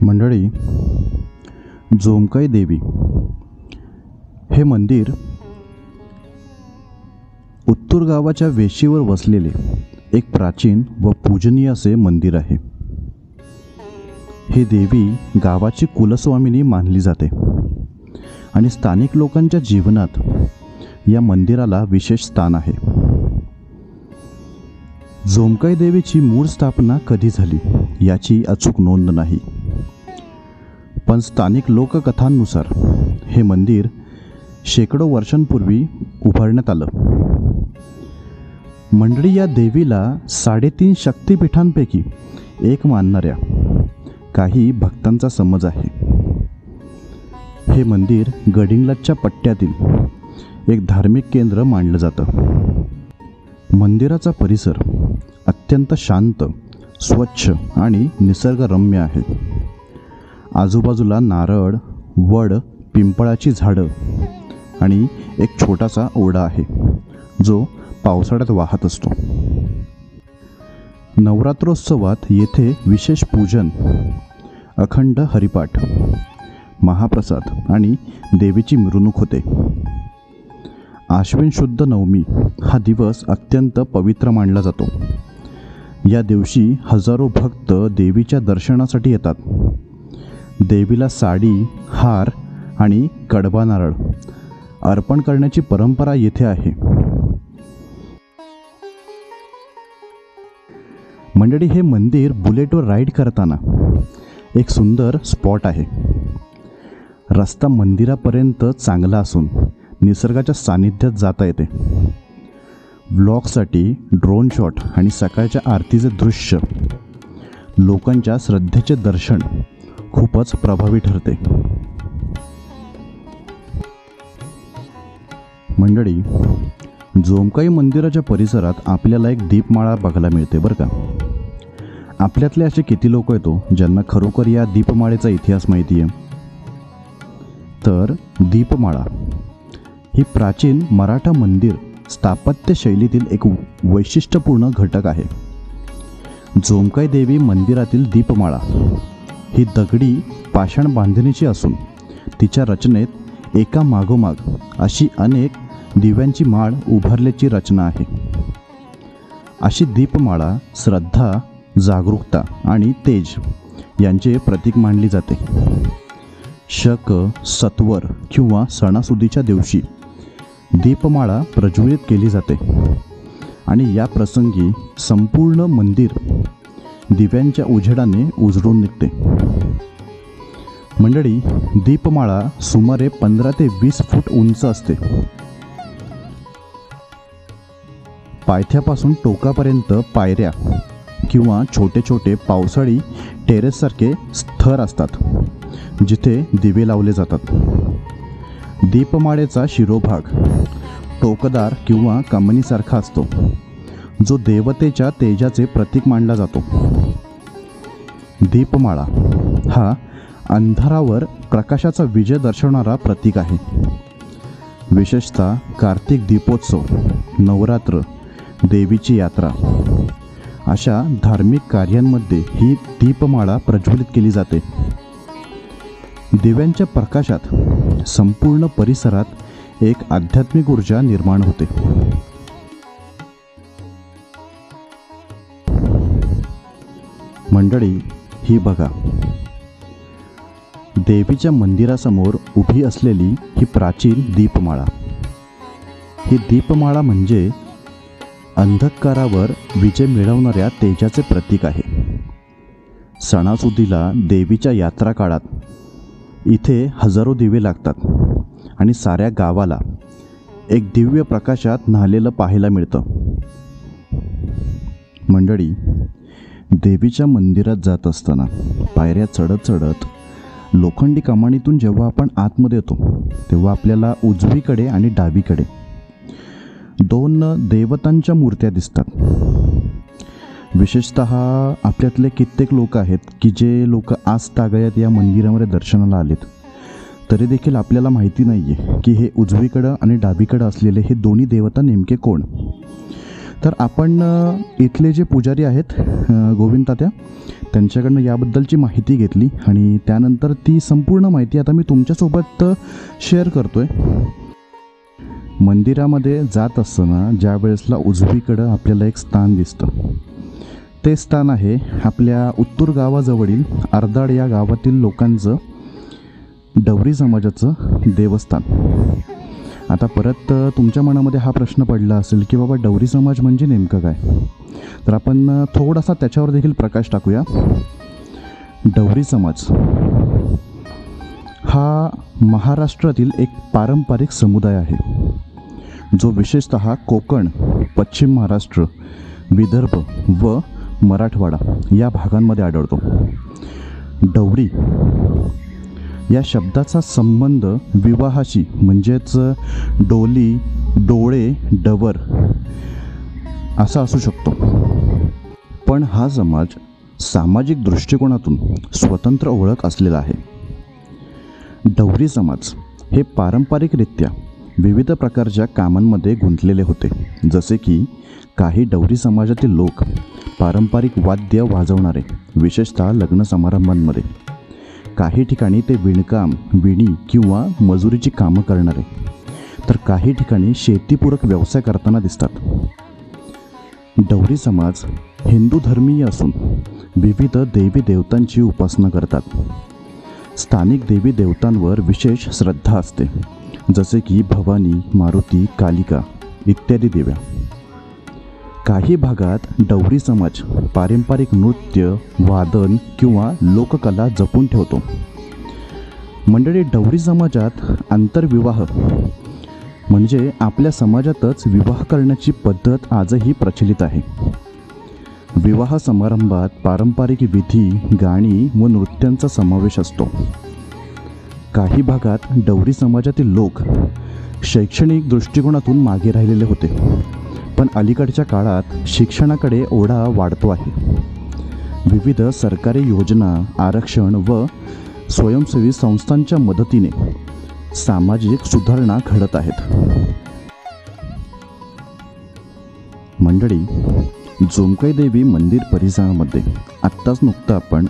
मंडळी, जोमकाई देवी हे मंदिर उत्तूर गावाच्या वेशीवर वसलेले एक प्राचीन व पूजनीय असे मंदिर आहे. ही देवी गावाची कुलस्वामिनी मानली जाते आणि स्थानिक लोकांच्या जीवनात या मंदिराला विशेष स्थान आहे. जोमकाई देवीची मूळ स्थापना कधी झाली याची अचूक नोंद नाही, पण स्थानिक लोककथांनुसार हे मंदिर शेकडो वर्षांपूर्वी उभारण्यात आलं. मंडळी, या देवीला 3.5 शक्तिपीठांपैकी एक मानणाऱ्या काही भक्तांचा समज आहे. हे मंदिर गडिंग्लजच्या पट्ट्यातील एक धार्मिक केंद्र मानलं जातं. मंदिराचा परिसर अत्यंत शांत, स्वच्छ आणि निसर्गरम्य आहे. आजूबाजूला नारळ, वड, पिंपळाची झाडं आणि एक छोटासा ओढा आहे जो पावसाळ्यात वाहत असतो. नवरात्रोत्सवात येथे विशेष पूजन, अखंड हरिपाठ, महाप्रसाद आणि देवीची मिरवणूक होते. आश्विन शुद्ध नवमी हा दिवस अत्यंत पवित्र मानला जातो. या दिवशी हजारो भक्त देवीच्या दर्शनासाठी येतात. देवीला साडी, हार आणि कडबा नारळ अर्पण करण्याची परंपरा येथे आहे. मंडळी, हे मंदिर बुलेटवर राईड करताना एक सुंदर स्पॉट आहे. रस्ता मंदिरापर्यंत चांगला असून निसर्गाच्या सानिध्यात जाता येते. व्लॉगसाठी ड्रोन शॉट आणि सकाळच्या आरतीचे दृश्य, लोकांच्या श्रद्धेचे दर्शन खूपच प्रभावी ठरते. मंडळी, जोमकाई मंदिराच्या परिसरात आपल्याला एक दीपमाळा बघायला मिळते बरं का. आपल्यातले असे किती लोक येतो ज्यांना खरोखर या दीपमाळेचा इतिहास माहिती आहे? तर दीपमाळा ही प्राचीन मराठा मंदिर स्थापत्य शैलीतील एक वैशिष्ट्यपूर्ण घटक आहे. जोमकाई देवी मंदिरातील दीपमाळा ही दगडी पाषाण बांधणीची असून तिच्या रचनेत एका मागोमाग अशी अनेक दिव्यांची माळ उभारल्याची रचना आहे. अशी दीपमाळा श्रद्धा, जागरूकता आणि तेज यांचे प्रतीक मानली जाते. शक, सत्वर किंवा सणासुदीच्या दिवशी दीपमाळा प्रज्वलित केली जाते आणि या प्रसंगी संपूर्ण मंदिर दिव्यांच्या उजेडाने उजळून निघते. मंडळी, दीपमाळा सुमारे 15 ते 20 फूट उंच असते. पायथ्यापासून टोकापर्यंत पायऱ्या किंवा छोटे छोटे पावसाळी टेरेससारखे स्तर असतात जिथे दिवे लावले जातात. दीपमाळेचा शिरोभाग टोकदार किंवा कमनीसारखा असतो जो देवतेच्या तेजाचे प्रतीक मानला जातो. दीपमाळा हा अंधारावर प्रकाशाचा विजय दर्शवणारा प्रतीक आहे. विशेषतः कार्तिक दीपोत्सव, नवरात्र, देवीची यात्रा अशा धार्मिक कार्यांमध्ये ही दीपमाळा प्रज्वलित केली जाते. दिव्यांच्या प्रकाशात संपूर्ण परिसरात एक आध्यात्मिक ऊर्जा निर्माण होते. मंडळी, ही बघा, देवीच्या मंदिरासमोर उभी असलेली ही प्राचीन दीपमाळा. ही दीपमाळा म्हणजे अंधकारावर विजय मिळवणाऱ्या तेजाचे प्रतीक आहे. सणासुदीला, देवीच्या यात्रा काळात इथे हजारो दिवे लागतात आणि साऱ्या गावाला एक दिव्य प्रकाशात न्हालेलं पाहायला मिळतं. मंडळी, देवीच्या मंदिरात जात असताना पायऱ्या चढत चढत लोखंडी कमानीतून जेव्हा आपण आतमध्ये येतो तेव्हा आपल्याला उजवीकडे आणि डावीकडे 2 देवतांच्या मूर्त्या दिसतात. विशेषतः आपल्यातले कित्येक लोक आहेत की जे लोक आज तागायत या मंदिरामध्ये दर्शनाला आलेत, तरी देखील आपल्याला माहिती नाही आहे की हे उजवीकडं आणि डावीकडं असलेले हे दोन्ही देवता नेमके कोण. तर आपण इथले जे पुजारी आहेत गोविंद तात्या त्यांच्याकडनं याबद्दलची माहिती घेतली आणि त्यानंतर ती संपूर्ण माहिती आता मी तुमच्यासोबत शेअर करतो आहे. मंदिरामध्ये जात असताना ज्या वेळेसला उजवीकडं आपल्याला एक स्थान दिसतं, ते स्थान आहे आपल्या उत्तूर गावाजवळील अर्दाड या गावातील लोकांचं डवरी समाजाचं देवस्थान. आता परत तुमच्या मनामध्ये हा प्रश्न पडला असेल की बाबा डवरी समाज म्हणजे नेमकं काय, तर आपण थोडासा त्याच्यावर देखील प्रकाश टाकूया. डवरी समाज हा महाराष्ट्रातील एक पारंपरिक समुदाय आहे, जो विशेषतः कोकण, पश्चिम महाराष्ट्र, विदर्भ व मराठवाडा या भागांमध्ये आढळतो. डवरी या शब्दाचा संबंध विवाहाशी म्हणजेच डोली, डोळे, डवर असा असू शकतो. पण हा समाज सामाजिक दृष्टिकोनातून स्वतंत्र ओळख असलेला आहे. डवरी समाज हे पारंपरिकरित्या विविध प्रकारच्या कामांमध्ये गुंतलेले होते, जसे की काही डवरी समाजातील लोक पारंपरिक वाद्य वाजवणारे, विशेषतः लग्न समारंभांमध्ये. काही ठिकाणी ते विणकाम, विणी किंवा मजुरीची कामं करणारे, तर काही ठिकाणी शेतीपूरक व्यवसाय करताना दिसतात. डवरी समाज हिंदू धर्मीय असून विविध देवी देवतांची उपासना करतात. स्थानिक देवी देवतांवर विशेष श्रद्धा असते, जसे की भवानी, मारुती, कालिका इत्यादी देव्या. काही भागात डवरी समाज पारंपरिक नृत्य, वादन किंवा लोककला जपून ठेवतो. मंडळी, डवरी समाजात आंतरविवाह म्हणजे आपल्या समाजातच विवाह करण्याची पद्धत आजही प्रचलित आहे. विवाह समारंभात पारंपरिक विधी, गाणी व नृत्यांचा समावेश असतो. काही भागात डवरी समाजातील लोक शैक्षणिक दृष्टिकोनातून मागे राहिलेले होते, पण अलीकडच्या काळात शिक्षणाकडे ओढा वाढतो आहे. विविध सरकारी योजना, आरक्षण व स्वयंसेवी संस्थांच्या मदतीने सामाजिक सुधारणा घडत आहेत. मंडळी, जोमकाई देवी मंदिर परिसरामध्ये आत्ताच नुकतं आपण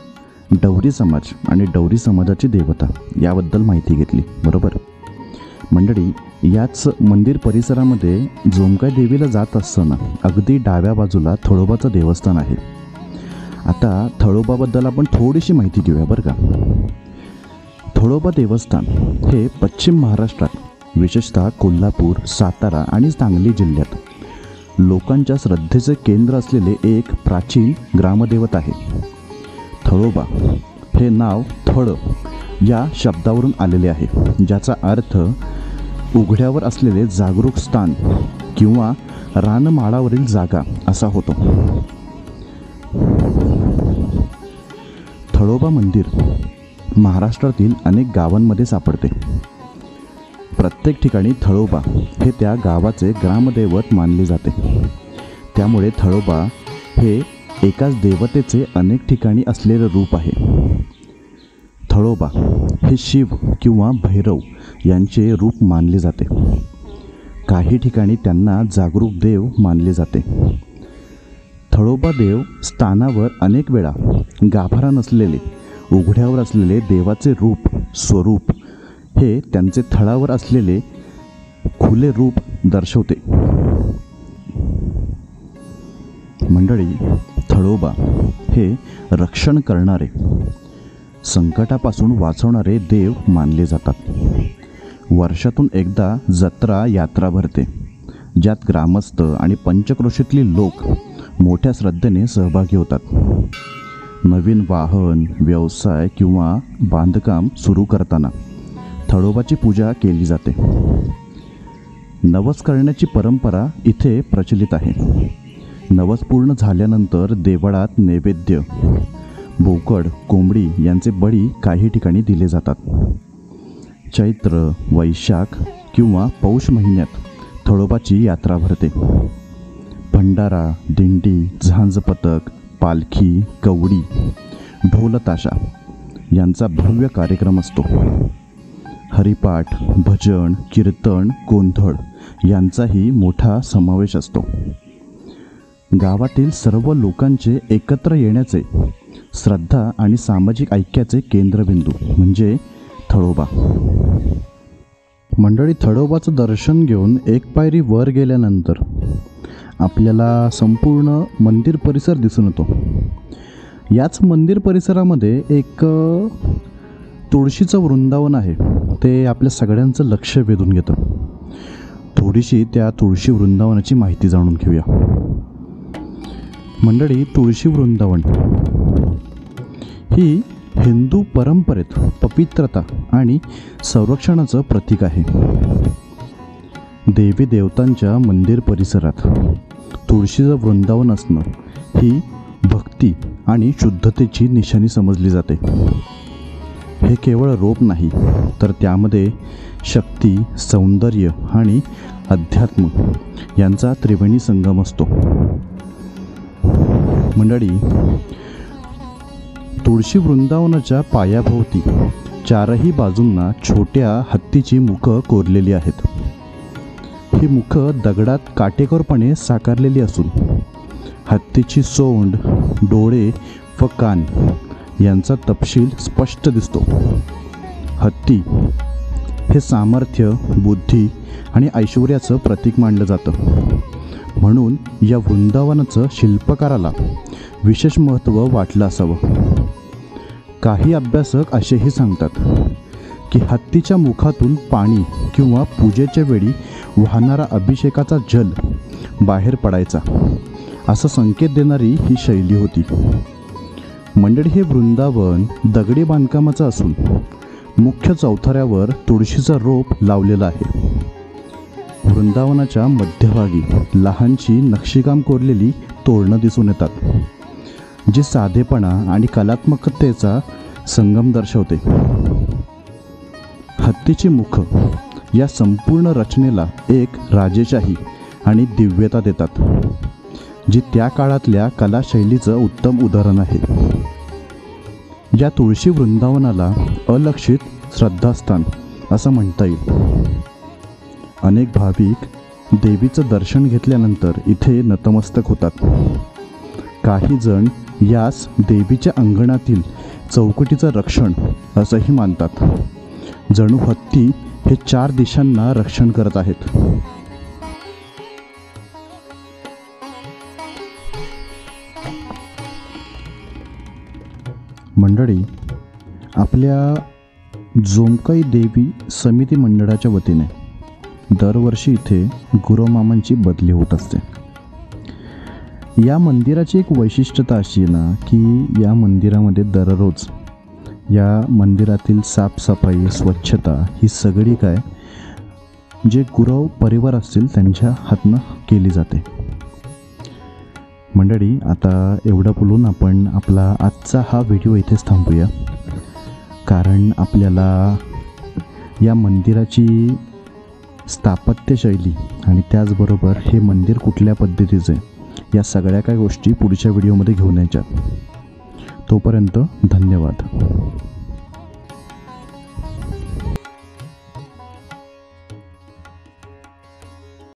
डवरी समाज आणि डवरी समाजाची देवता याबद्दल माहिती घेतली, बरोबर. मंडळी, याच मंदिर परिसरामध्ये जोमकाई देवीला जात असताना अगदी डाव्या बाजूला थळोबाचं देवस्थान आहे. आता थळोबाबद्दल आपण थोडीशी माहिती घेऊया बरं का. थळोबा देवस्थान हे पश्चिम महाराष्ट्रात विशेषतः कोल्हापूर, सातारा आणि सांगली जिल्ह्यात लोकांच्या श्रद्धेचे केंद्र असलेले एक प्राचीन ग्रामदैवत आहे. थळोबा हे नाव थळ या शब्दावरून आलेले आहे, ज्याचा अर्थ उघड्यावर असलेले जागरूक स्थान किंवा रानमाळावरील जागा असा होतो. थळोबा मंदिर महाराष्ट्रातील अनेक गावांमध्ये सापडते. प्रत्येक ठिकाणी थळोबा हे त्या गावाचे ग्रामदैवत मानले जाते. त्यामुळे थळोबा हे एकाच देवतेचे अनेक ठिकाणी असलेले रूप आहे. थळोबा हे शिव किंवा भैरव यांचे रूप मानले जाते. काही ठिकाणी त्यांना जागरूक देव मानले जाते. थळोबा देव स्थानावर अनेक वेळा गाभारा नसलेले, उघड्यावर असलेले देवाचे रूप, स्वरूप हे त्यांचे थळावर असलेले खुले रूप दर्शवते. मंडळी, थळोबा हे रक्षण करणारे, संकटापासून वाचवणारे देव मानले जातात. वर्षातून एकदा जत्रा यात्रा भरते, ज्यात ग्रामस्थ आणि पंचक्रोशीतली लोक मोठ्या श्रद्धेने सहभागी होतात. नवीन वाहन, व्यवसाय किंवा बांधकाम सुरू करताना थळोबाची पूजा केली जाते. नवस करण्याची परंपरा इथे प्रचलित आहे. नवस पूर्ण झाल्यानंतर देवळात नैवेद्य, बोकड, कोंबडी यांचे बळी काही ठिकाणी दिले जातात. चैत्र, वैशाख किंवा पौष महिन्यात थळोबाची यात्रा भरते. भंडारा, दिंडी, झांज पथक, पालखी, कवडी, ढोलताशा यांचा भव्य कार्यक्रम असतो. हरिपाठ, भजन, कीर्तन, गोंधळ यांचाही मोठा समावेश असतो. गावातील सर्व लोकांचे एकत्र येण्याचे, श्रद्धा आणि सामाजिक ऐक्याचे केंद्रबिंदू म्हणजे थळोबा. मंडळी, थळोबाचं दर्शन घेऊन एक पायरी वर गेल्यानंतर आपल्याला संपूर्ण मंदिर परिसर दिसून येतो. याच मंदिर परिसरामध्ये एक तुळशीचं वृंदावन आहे. ते आपल्या सगळ्यांचं लक्ष वेधून घेतं. थोडीशी त्या तुळशी वृंदावनाची माहिती जाणून घेऊया. मंडळी, तुळशी वृंदावन ही हिंदू परंपरेत पवित्रता आणि संरक्षणाचं प्रतीक आहे. देवी देवतांच्या मंदिर परिसरात तुळशीचं वृंदावन असणं ही भक्ती आणि शुद्धतेची निशाणी समजली जाते. हे केवळ रोप नाही, तर त्यामध्ये शक्ती, सौंदर्य आणि अध्यात्म यांचा त्रिवेणी संगम असतो. मंडळी, तुळशी वृंदावनाच्या पायाभोवती चारही बाजूंना छोट्या हत्तीची मुखं कोरलेली आहेत. ही मुखं दगडात काटेकोरपणे साकारलेली असून हत्तीची सोंड, डोळे व कान यांचा तपशील स्पष्ट दिसतो. हत्ती हे सामर्थ्य, बुद्धी आणि ऐश्वर्याचं प्रतीक मानलं जातं. म्हणून या वृंदावनाचं शिल्पकाराला विशेष महत्त्व वाटलं असावं. काही अभ्यासक असेही सांगतात की हत्तीच्या मुखातून पाणी किंवा पूजेच्या वेळी वाहणारा अभिषेकाचा जल बाहेर पडायचा, असा संकेत देणारी ही शैली होती. मंडळी, हे वृंदावन दगडी बांधकामाचं असून मुख्य चौथऱ्यावर तुळशीचं रोप लावलेलं आहे. वृंदावनाच्या मध्यभागी लहानशी नक्षीकाम कोरलेली तोरणं दिसून येतात, जी साधेपणा आणि कलात्मकतेचा संगम दर्शवते. हत्तीची मुख या संपूर्ण रचनेला एक राजेशाही आणि दिव्यता देतात, जी त्या काळातल्या कलाशैलीचं उत्तम उदाहरण आहे. या तुळशी वृंदावनाला अलक्षित श्रद्धास्थान असं म्हणता येईल. अनेक भाविक देवीचं दर्शन घेतल्यानंतर इथे नतमस्तक होतात. काही जण यास देवीच्या अंगणातील चौकटीचं रक्षण असंही मानतात. जणू हत्ती हे 4 दिशांना रक्षण करत आहेत. मंडळी, आपल्या जोमकाई देवी समिती मंडळाच्या वतीने दरवर्षी इथे गुरुमामांची बदली होत असते. या मंदिराची एक वैशिष्ट्यता अशी आहे ना, की या मंदिरामध्ये दररोज या मंदिरातील साफसफाई, स्वच्छता ही सगळी काय जे गुरव परिवार असतील त्यांच्या हातनं केली जाते. मंडळी, आता एवढं बोलून आपण आपला आजचा हा व्हिडिओ इथेच थांबूया. कारण आपल्याला या मंदिराची स्थापत्यशैली आणि त्याचबरोबर हे मंदिर कुठल्या पद्धतीचं आहे या सगळ्या काही गोष्टी पुढच्या व्हिडिओमध्ये घेऊन यायच्यात. तोपर्यंत धन्यवाद.